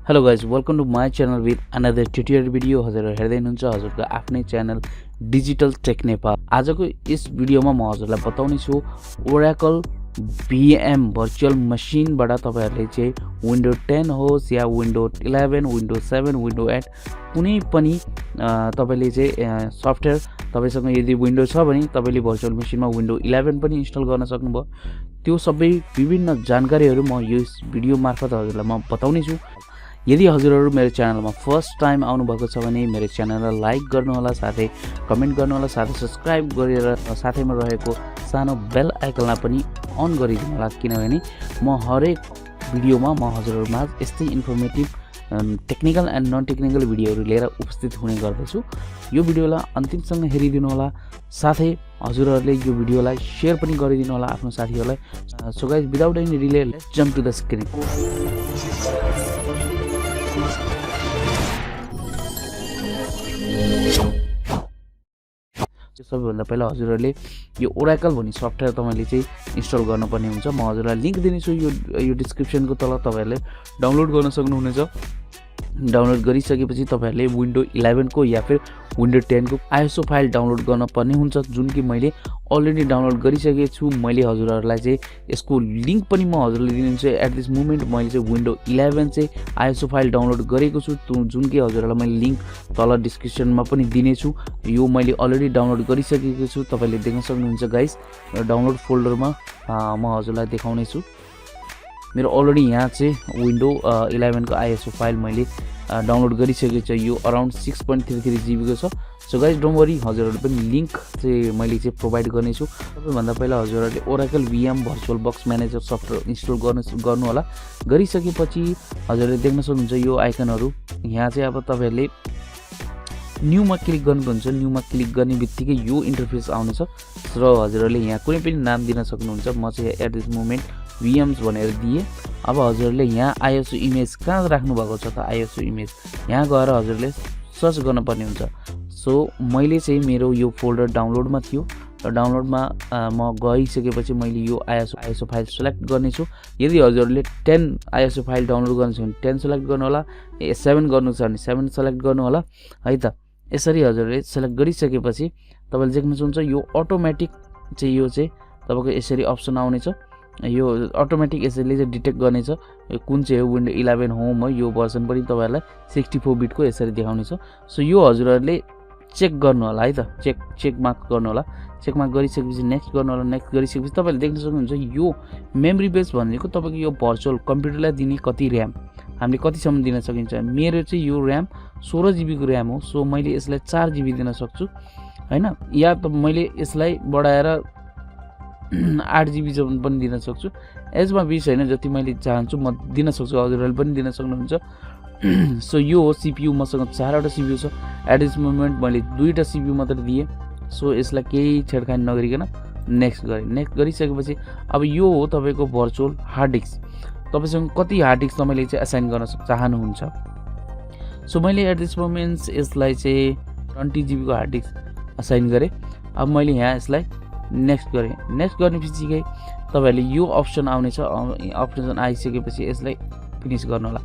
Hello guys, welcome to my channel with another tutorial video. हजुरहरु हेर्दै हुनुहुन्छ हजुरको आफ्नै च्यानल डिजिटल टेक नेपाल। आजको यस भिडियोमा म हजुरलाई बताउने छु ओराकल VM भर्चुअल मशिनबाट तपाईहरुले चाहिँ विन्डो 10 होस् या विन्डो 11, विन्डो 7, विन्डो 8 कुनै पनि तपाईले चाहिँ सफ्टवेयर तपाईसँग यदि विन्डो छ भने तपाईले भर्चुअल मशिनमा विन्डो 11 पनि इन्स्टल गर्न सक्नुभयो। त्यो सबै विभिन्न जानकारीहरु म यस भिडियो मार्फत हजुरलाई म बताउने छु। यदि हजुरहरु मेरो च्यानलमा फर्स्ट टाइम आउनु भएको छ भने मेरो च्यानललाई लाइक गर्नु होला, साथै कमेन्ट गर्नु होला, साथै सब्स्क्राइब गरेर साथैमा रहेको सानो बेल आइकनलाई पनि अन गरिदिनु होला, किनभने म हरेक भिडियोमा म हजुरहरुमा यस्तै informative technical and non technical भिडियोहरु लिएर उपस्थित हुने गर्दछु। यो भिडियोलाई अन्तिमसम्म हेरिदिनु होला, साथै हजुरहरुले यो भिडियोलाई शेयर पनि गरिदिनु होला आफ्नो साथीहरुलाई। So guys, without any delay let's jump to the screen. सबैभन्दा पहिला हजुरहरुले यो ओराकल भन्ने सफ्टवेयर तपाईले चाहिँ इन्स्टल गर्नुपर्ने हुन्छ। म हजुरलाई लिंक दिनेछु यो डिस्क्रिप्सनको तल, तपाईहरुले डाउनलोड गर्न सक्नुहुनेछ। डाउनलोड गरिसकेपछि तपाईहरुले विन्डो 11 को या फिर विन्डो 10 को आईएसओ फाइल डाउनलोड गर्न पर्ने हुन्छ, जुन कि मैले अलरेडी डाउनलोड गरिसकेको छु। मैले हजुरहरुलाई चाहिँ यसको लिंक पनि म हजुरलाई दिन्छु। एट दिस मोमेन्ट मैले चाहिँ विन्डो 11 चाहिँ आईएसओ फाइल डाउनलोड गरेको छु, जुन कि हजुरहरुलाई मैले लिंक तल डिस्क्रिप्सनमा पनि दिनेछु। यो मैले अलरेडी डाउनलोड गरिसकेको छु, तपाईले देख्न सक्नुहुन्छ गाइस। डाउनलोड फोल्डरमा म हजुरलाई देखाउने छु। मेरो अलरेडी यहाँ चाहिँ विन्डो 11 को आईएसओ फाइल मैले डाउनलोड गरिसकेको छु। यो अराउन्ड 6.33 GB को छ। सो गाइस, डोन्ट वरी, हजुरहरु पनि लिंक चाहिँ मैले चाहिँ प्रोवाइड गर्नेछु। सबैभन्दा पहिला हजुरहरुले Oracle VM virtual box manager software install गर्नु होला। गरिसकेपछि हजुरहरुले देख्न सक्नुहुन्छ यो आइकनहरु। यहाँ चाहिँ अब तपाईहरुले न्यूमा क्लिक गर्नुहुन्छ। न्यूमा क्लिक गर्ने बित्तिकै यो इन्टरफेस आउनेछ र हजुरहरुले यहाँ कुनै पनि नाम दिन सक्नुहुन्छ। म चाहिँ एट दिस मोमेन्ट VMs भनेर दिए। अब हजुरहरुले यहाँ आईएसओ इमेज कहाँ राख्नु भएको छ त आईएसओ इमेज यहाँ गएर हजुरले सर्च गर्न पर्ने हुन्छ। सो मैले चाहिँ मेरो यो फोल्डर डाउनलोडमा थियो र डाउनलोडमा म गइसकेपछि मैले यो आईएसओ फाइल सिलेक्ट गर्ने छु। यदि हजुरहरुले 10 आईएसओ फाइल डाउनलोड गर्नु छ भने 10 सिलेक्ट गर्नु होला, 7 गर्नु छ भने 7 सिलेक्ट गर्नु होला, है त। यसरी हजुरले सिलेक्ट गरिसकेपछि तपाईले देख्न सक्नुहुन्छ यो अटोमेटिक चाहिँ यो चाहिँ तपाईको यसरी अप्सन आउने छ। यो अटोमेटिक यसैले चाहिँ डिटेक्ट गर्नेछ यो कुन चाहिँ हो विन्डो 11 होम हो। यो भर्सन पनि तपाईहरुलाई 64 बिट को यसरी देखाउनेछ। सो यो हजुरहरुले चेक गर्नु होला, है त। चेक मार्क गर्नु होला। चेक मार्क गरिसकेपछि नेक्स्ट गर्नु होला। नेक्स्ट गरिसकेपछि तपाईले देख्न सक्नुहुन्छ यो मेमोरी बेस भनेको तपाईको यो भर्चुअल कम्प्युटरलाई दिने कति र्याम हामीले कतिसम्म दिन सकिन्छ। मेरो चाहिँ यो र्याम 16 GB को र्याम हो। सो मैले यसलाई 4 GB दिन सक्छु, हैन। या त मैले यसलाई बढाएर 8 GB जम्म पनि दिन सक्छु। एजमा 20 हैन, जति मैले चाहन्छु म दिन सक्छु, हजुरहरुले पनि दिन सक्नुहुन्छ। सो यो हो CPU। मसँग 4 वटा CPU छ। एट दिस मोमेन्ट मैले 2 वटा CPU मात्र दिए। सो यसलाई केही छेडखानी नगरिकन नेक्स्ट गरे। नेक्स्ट गरिसकेपछि अब यो हो तपाईको भर्चुअल हार्ड डिस्क। तपाईसँग कति हार्ड डिस्क तपाईले चाहिँ असाइन गर्न चाहनुहुन्छ। सो मैले एट दिस मोमेन्ट यसलाई चाहिँ 20 GB को हार्ड डिस्क असाइन गरे। अब मैले यहाँ यसलाई नेक्स्ट गरे। नेक्स्ट गर्नेपछि तपाईहरुले यो अप्सन आउनेछ। अप्सन आइसकेपछि यसलाई फिनिश गर्नु होला।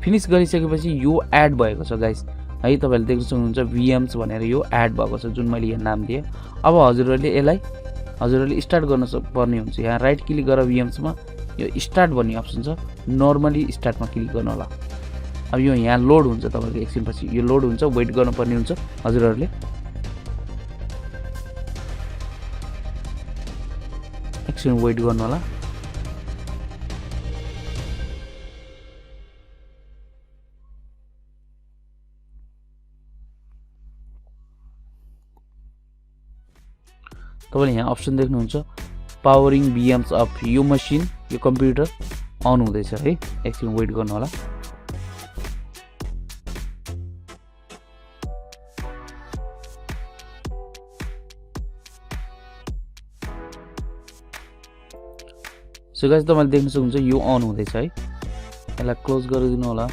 फिनिश गरिसकेपछि यो एड भएको छ गाइस, है। तपाईहरुले देख्न सक्नुहुन्छ VMs भनेर यो एड भएको छ, जुन मैले यहाँ नाम दिए। अब हजुरहरुले स्टार्ट गर्न पर्ने हुन्छ। यहाँ राइट क्लिक गरेर VMs मा यो स्टार्ट भन्ने अप्सन छ, नर्मली स्टार्टमा क्लिक गर्नु होला। अब यो यहाँ लोड हुन्छ, तपाईको एकछिनपछि यो लोड हुन्छ, वेट गर्न पर्ने हुन्छ हजुरहरुले। एकछिन वेट गर्नु होला। तपाईले यहाँ अप्सन देख्नुहुन्छ पावरिङ VMs अफ यो मशिन, यो कम्प्युटर अन हुँदैछ, है। एकछिन वेट गर्नु होला। सो गाइस, तपाईले देख्न सक्नुहुन्छ यो अन हुँदैछ, है। यसलाई क्लोज गरिदिनु होला।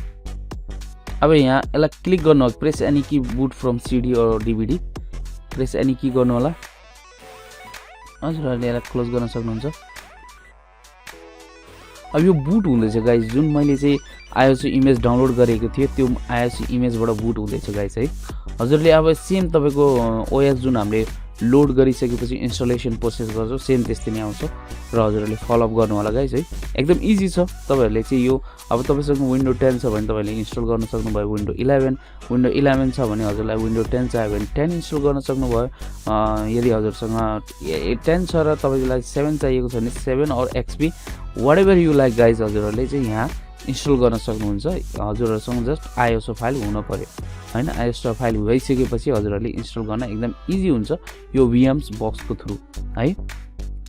अब यहाँ यसलाई क्लिक गर्नु होला। Press any key boot from CD और DVD। प्रेस एनी की गर्नु होला। हजुरहरुले यसलाई क्लोज गर्न सक्नुहुन्छ। अब यो बुट हुँदैछ गाइस, जुन मैले चाहिँ iOS इमेज डाउनलोड गरेको थिएँ त्यो iOS इमेजबाट बुट हुँदैछ गाइस है। हजुरले अब सेम तपाईँको OS जुन हामीले लोड गरिसकेपछि इन्स्टलेसन प्रोसेस गर्छौँ सेम त्यस्तै नै आउँछ र हजुरहरूले फलोअप गर्नु होला गाइस है। एकदम इजी छ। तपाईँहरूले चाहिँ यो अब तपाईँसँग विन्डो 10 छ भने तपाईँले इन्स्टल गर्न सक्नुभयो विन्डो 11, विन्डो 11 छ भने हजुरलाई विन्डो 10 चाहियो भने 10 इन्स्टल गर्न सक्नुभयो। यदि हजुरसँग 10 छ र तपाईँलाई 7 चाहिएको छ भने 7 और XP whatever you like guys हजुरहरूले चाहिँ यहाँ इन्स्टल गर्न सक्नुहुन्छ। हजुरहरूसँग जस्ट iOS फाइल हुन पर्यो हैन। iOS फाइल भइसकेपछि हजुरहरूले इन्स्टल गर्न एकदम इजी हुन्छ यो VMs बक्सको थ्रु है।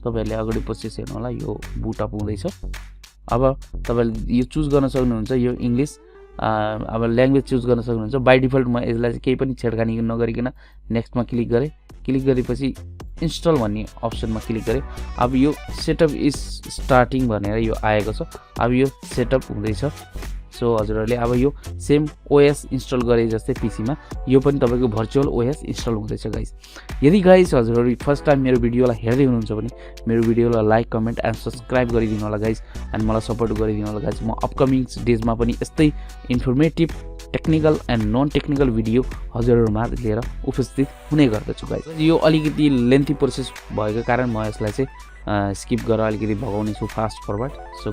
तपाईँहरूले अगाडि प्रोसेस हेर्नु होला, यो बुट अप हुँदैछ। अब तपाईँले यो चुज गर्न सक्नुहुन्छ, यो इङ्ग्लिस अब ल्याङ्ग्वेज चुज गर्न सक्नुहुन्छ। बाई डिफल्ट म यसलाई चाहिँ केही पनि छेडखानी नगरिकन नेक्स्टमा क्लिक गरेँ। क्लिक गरेपछि इन्स्टल भन्ने अप्सनमा क्लिक गरेँ। अब यो सेटअप इज स्टार्टिङ भनेर यो आएको छ। अब यो सेटअप हुँदैछ। सो हजुरहरूले अब यो सेम OS इन्स्टल गरे जस्तै पीसीमा यो पनि तपाईँको भर्चुअल OS इन्स्टल हुँदैछ गाइस। यदि गाइस हजुरहरू फर्स्ट टाइम मेरो भिडियोलाई हेर्दै हुनुहुन्छ भने मेरो भिडियोलाई लाइक, कमेन्ट एन्ड सब्सक्राइब गरिदिनु होला गाइस एन्ड मलाई सपोर्ट गरिदिनु होला गाइस। म अपकमिङ डेजमा पनि यस्तै informative technical and non technical video हजुरहरूमा लिएर उपस्थित हुने गर्दछु गाइस। यो अलिकति लेन्थी प्रोसेस भएको कारण म यसलाई चाहिँ स्किप गरेर अलिकति भगाउने छु fast forward. So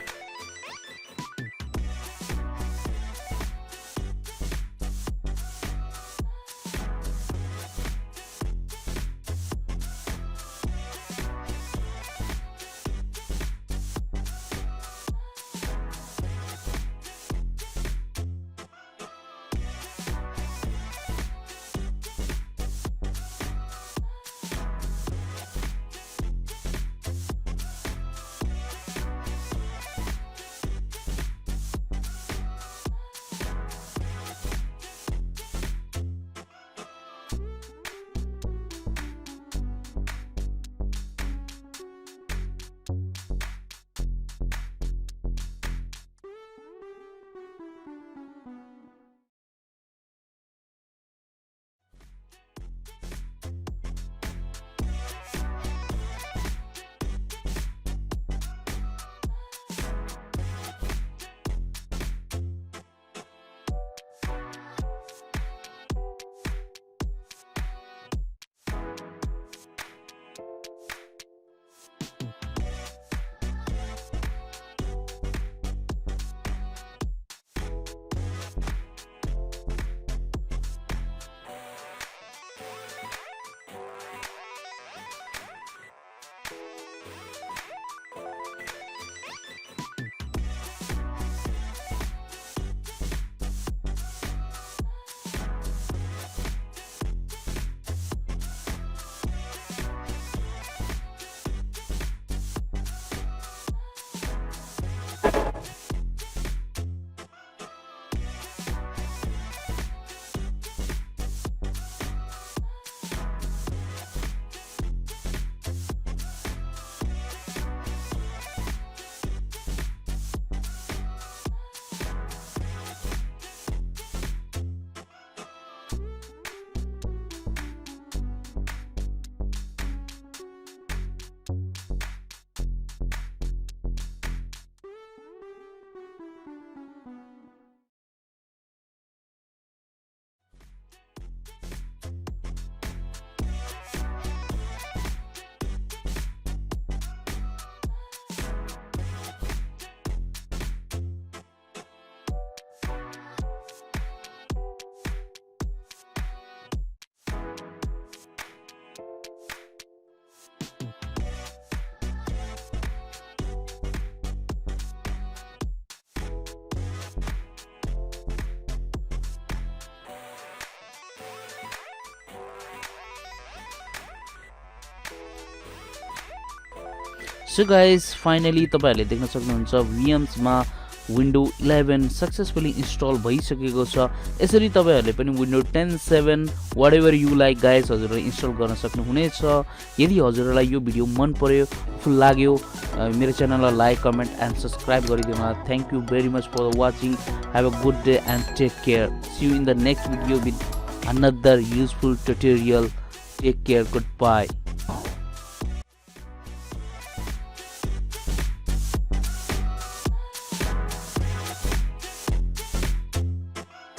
so guys finally तपाईहरुले देख्न सक्नुहुन्छ VMs मा विन्डो 11 सक्सेसफुली इन्स्टल भइसकेको छ। यसरी तपाईहरुले पनि window 10 7 whatever you like guys हजुरले इन्स्टल गर्न सक्नुहुनेछ। यदि हजुरलाई यो भिडियो मन पर्यो फुल लाग्यो मेरो च्यानललाई लाइक कमेन्ट एन्ड सब्स्क्राइब गरिदिनु। Thank you very much for watching. Have a good day and take care. See you in the next video with another useful tutorial. Take care. Goodbye.